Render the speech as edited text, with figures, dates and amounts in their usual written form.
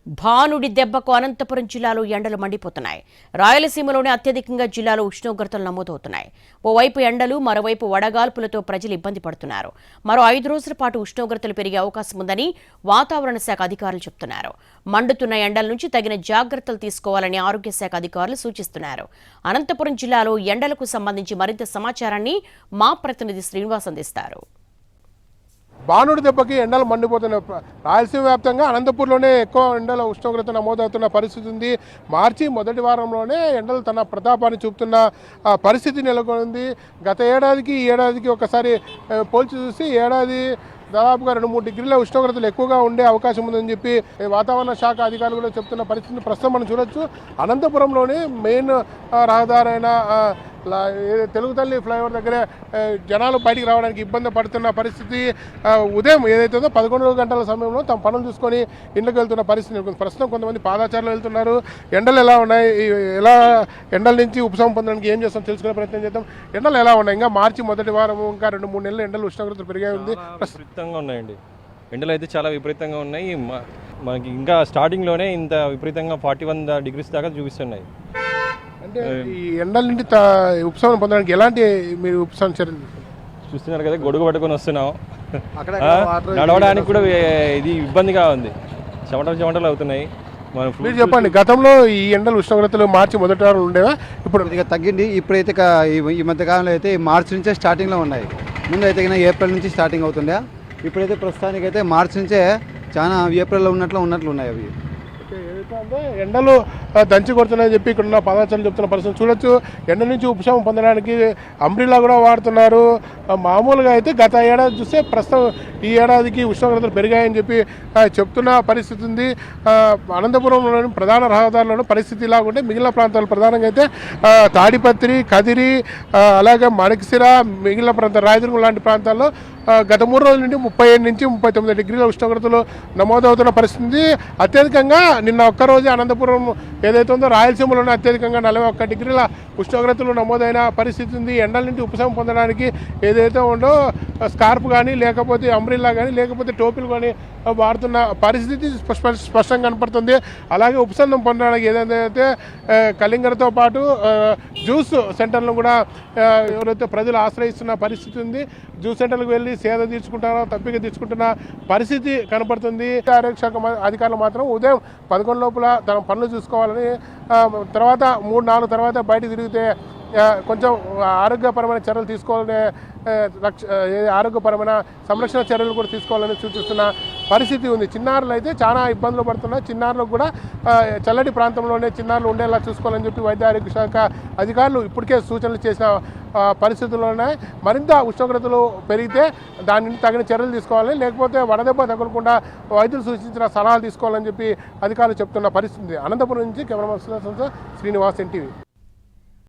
భానుడి దెబ్బకు అనంతపురం జిల్లాలో ఎండలు మండిపోతున్నాయి. రాయలసీమలోనే అత్యధికంగా జిల్లాలో ఉష్ణోగ్రతలు నమోదవుతున్నాయి. ఓవైపు ఎండలు, మరోవైపు వడగాల్పులతో ప్రజలు ఇబ్బంది పడుతున్నారు. మరో 5 రోజుల పాటు ఉష్ణోగ్రతలు పెరిగే అవకాశం ఉందని వాతావరణ శాఖ అధికారులు చెబుతున్నారు. మండుతున్న ఎండల నుంచి తగిన జాగ్రత్తలు తీసుకోవాలని ఆరోగ్య శాఖ అధికారులు సూచిస్తున్నారు. అనంతపురం జిల్లాలో ఎండలకు సంబంధించి మరింత సమాచారాన్ని మా ప్రతినిధి శ్రీనివాస్ అందిస్తారు. భానుడి దెబ్బకి ఎండలు మండిపోతున్నాయి. రాయలసీమ వ్యాప్తంగా అనంతపూర్లోనే ఎక్కువ ఎండల ఉష్ణోగ్రత నమోదవుతున్న పరిస్థితి ఉంది. మార్చి మొదటి వారంలోనే ఎండలు తన ప్రతాపాన్ని చూపుతున్న పరిస్థితి నెలకొంది. గత ఏడాదికి ఈ ఏడాదికి ఒకసారి పోల్చి చూసి ఏడాది దాదాపుగా 2-3 డిగ్రీల ఉష్ణోగ్రతలు ఎక్కువగా ఉండే అవకాశం ఉందని చెప్పి వాతావరణ శాఖ అధికారులు కూడా చెప్తున్న పరిస్థితిని ప్రస్తుతం మనం చూడొచ్చు. అనంతపురంలోని మెయిన్ రహదారైన తెలుగు తల్లి ఫ్లైఓవర్ దగ్గరే జనాలు బయటికి రావడానికి ఇబ్బంది పడుతున్న పరిస్థితి. ఉదయం ఏదైతే 11 గంటల సమయంలో తమ పనులు చూసుకొని ఇంట్లోకి వెళ్తున్న పరిస్థితి. ప్రస్తుతం కొంతమంది పాదచారులు వెళ్తున్నారు. ఎండలు ఎలా ఉన్నాయి, ఎలా ఎండల నుంచి ఉపశమనం పొందడానికి ఏం చేస్తాం తెలుసుకునే ప్రయత్నం చేద్దాం. ఎండలు ఎలా ఉన్నాయి? ఇంకా మార్చి మొదటి వారం ఇంకా 2-3 నెలలు ఎండలు ఉష్ణోగ్రతలు పెరిగే ఉంది. విపరీతంగా ఉన్నాయండి. ఎండలు అయితే చాలా విపరీతంగా ఉన్నాయి. మనకి ఇంకా స్టార్టింగ్లోనే ఇంత విపరీతంగా 41 డిగ్రీస్ దాకా చూపిస్తున్నాయి. అంటే ఈ ఎండల నుండి ఉపశమనం పొందడానికి ఎలాంటి మీరు ఉపశమన చర్యలు చూస్తున్నారు కదా, గొడుగు పట్టుకొని వస్తున్నాం. నడవడానికి కూడా ఇది ఇబ్బందిగా ఉంది. చెమటలు అవుతున్నాయి. మీరు చెప్పండి, గతంలో ఈ ఎండలు ఉష్ణోగ్రతలు మార్చి మొదటి వారం ఉండేవా? ఇప్పుడు ఇక తగ్గింది. ఇప్పుడైతే ఈ మధ్యకాలంలో అయితే మార్చి నుంచే స్టార్టింగ్లో ఉన్నాయి. ముందు అయితే ఏప్రిల్ నుంచి స్టార్టింగ్ అవుతుండే. ఇప్పుడైతే ప్రస్తుతానికైతే మార్చి నుంచే చాలా ఏప్రిల్లో ఉన్నట్లు ఉన్నాయి అవి. ఎండలు దంచి కొడుతున్నాయని చెప్పి ఇక్కడ ఉన్న పదార్థాలు చెప్తున్న పరిస్థితి చూడొచ్చు. ఎండ నుంచి ఉపశమనం పొందడానికి అంబ్రిల్లా కూడా వాడుతున్నారు. మామూలుగా అయితే గత ఏడాది చూస్తే ప్రస్తుతం ఈ ఏడాదికి ఉష్ణోగ్రతలు పెరిగాయని చెప్పి చెప్తున్న పరిస్థితి ఉంది. అనంతపురంలోని ప్రధాన రహదారులను పరిస్థితి ఇలాగుంటే మిగిలిన ప్రాంతాలు ప్రధానంగా అయితే తాడిపత్రి, కదిరి, అలాగే మణికసిర, మిగిలిన ప్రాంతాలు రాయదుర్గం లాంటి ప్రాంతాల్లో గత 3 రోజుల నుండి 37 నుంచి 39 డిగ్రీల ఉష్ణోగ్రతలు నమోదవుతున్న పరిస్థితి. అత్యధికంగా నిన్న ఒక్కరోజు అనంతపురం ఏదైతే ఉందో రాయలసీమలోనే అత్యధికంగా 41 డిగ్రీల ఉష్ణోగ్రతలు నమోదైన పరిస్థితి ఉంది. ఎండల నుంచి ఉపశమనం పొందడానికి ఏదైతే ఉందో స్కార్ఫ్ కానీ, లేకపోతే అంబ్రిల్లా కానీ, లేకపోతే టోపీలు కానీ వాడుతున్న పరిస్థితి స్పష్టంగా కనపడుతుంది. అలాగే ఉపశమనం పొందడానికి ఏదైతే కలింగరతో పాటు జ్యూస్ సెంటర్లను కూడా ఎవరైతే ప్రజలు ఆశ్రయిస్తున్న పరిస్థితి ఉంది. జ్యూస్ సెంటర్లకు వెళ్ళి సేద తీర్చుకుంటారో తప్పిక తీర్చుకుంటున్న పరిస్థితి కనపడుతుంది. ఆరోగ్య శాఖ అధికారులు మాత్రం ఉదయం 11 లోపల తన పనులు చూసుకోవాలని, తర్వాత 3-4 తర్వాత బయట తిరిగితే కొంచెం ఆరోగ్యపరమైన చర్యలు తీసుకోవాలనే ఆరోగ్యపరమైన సంరక్షణ చర్యలు కూడా తీసుకోవాలని సూచిస్తున్న పరిస్థితి ఉంది. చిన్నారులు అయితే చాలా ఇబ్బందులు పడుతున్నాయి. చిన్నారులకు కూడా చల్లటి ప్రాంతంలోనే చిన్నారులు ఉండేలా చూసుకోవాలని చెప్పి వైద్య ఆరోగ్య శాఖ అధికారులు ఇప్పటికే సూచనలు చేసిన పరిస్థితుల్లోనే మరింత ఉష్ణోగ్రతలు పెరిగితే దాని తగిన చర్యలు తీసుకోవాలని, లేకపోతే వడదెబ్బ తగలకుండా వైద్యులు సూచించిన సలహాలు తీసుకోవాలని చెప్పి అధికారులు చెప్తున్న పరిస్థితి. అనంతపురం నుంచి కెమెరామెన్ శ్రీనివాస్, NTV.